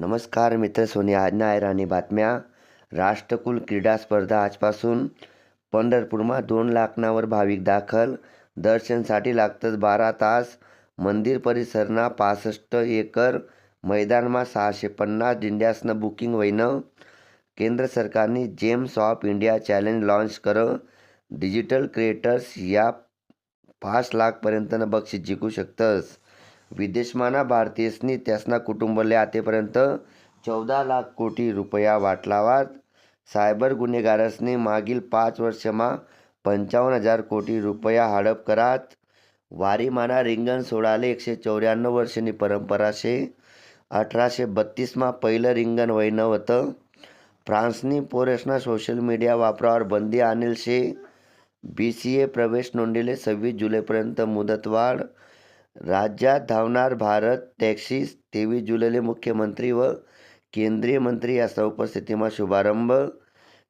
नमस्कार मित्र सोनी આજના આયરાની बातम्या राष्ट्रकुल क्रीडा स्पर्धा आजपासून पंढरपूरमा 2 लाखनावर भाविक दाखल दर्शनसाठी लागतात 12 तास मंदिर परिसरना 65 एकर मैदानमा 650 दिंड्यासनं बुकिंग व्हयनं केंद्र सरकारनी James of India challenge launch कर डिजिटल क्रिएटर्स या 5 लाखपर्यंतनं बक्षीस जिंकू शकतस। विदेशमाना भारतीयसनी त्यासना कुटुंबले आतेपर्यंत 14 लाख कोटी रुपया वाटलावात। सायबर गुन्हेगारसनी मागील 5 वर्षमा 55,000 कोटी रुपया हडप करात। वारीमाना रिंगण सोडाले 194 वर्षनी परंपरा शे। 1832 मा पहिलं रिंगण व्हयनं होतं। फ्रान्सनी पोरेसना सोशल मीडिया वापरावर बंदी आणेल शे। BCA प्रवेश नोंदीले 26 जुलैपर्यंत मुदतवाढ। राज्यात धावणार भारत टॅक्सी 23 जुलैले मुख्यमंत्री व केंद्रीय मंत्री यांच्या उपस्थितीमा शुभारंभ।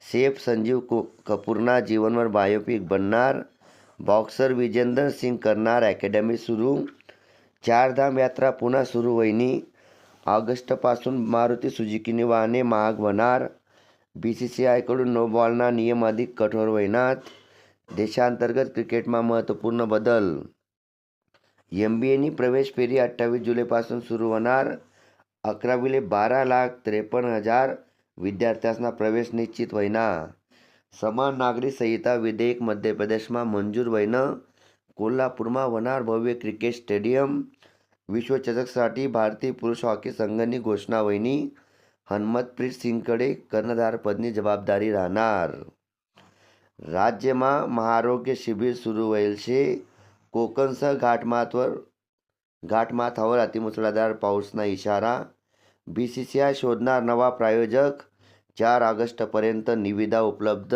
शेफ संजीव कपूरना जीवनवर बायोपिक बनणार। बॉक्सर विजेंदर सिंग करणार अकॅडमी सुरू। चारधाम यात्रा पुन्हा सुरू व्हयनी। ऑगस्टपासून मारुती सुझुकीनी वाहने महाग होणार। BCCI कडून नो बॉलना नियम अधिक कठोर व्हयनात। देशांतर्गत क्रिकेटमा महत्त्वपूर्ण बदल। MBAनी प्रवेश फेरी 28 जुलैपासून सुरू होणार। 11वीले 12,53,000 विद्यार्थ्यांना प्रवेश निश्चित व्हयना। समान नागरी संहिता विधेयक मध्य प्रदेशमा मंजूर व्हयनं। कोल्हापूरमा होणार भव्य क्रिकेट स्टेडियम। विश्वचषकसाठी भारतीय पुरुष हॉकी संघनी घोषणा व्हयनी। हरमनप्रीत सिंगकडे कर्णधारपदनी जबाबदारी राहणार। राज्यमा महाआरोग्य शिबिर सुरू व्हयेल शे। कोकणसह घाटमाथावर अतिमुसळधार पाऊसना इशारा। BCCI शोधणार नवा प्रायोजक। 4 ऑगस्टपर्यंत निविदा उपलब्ध।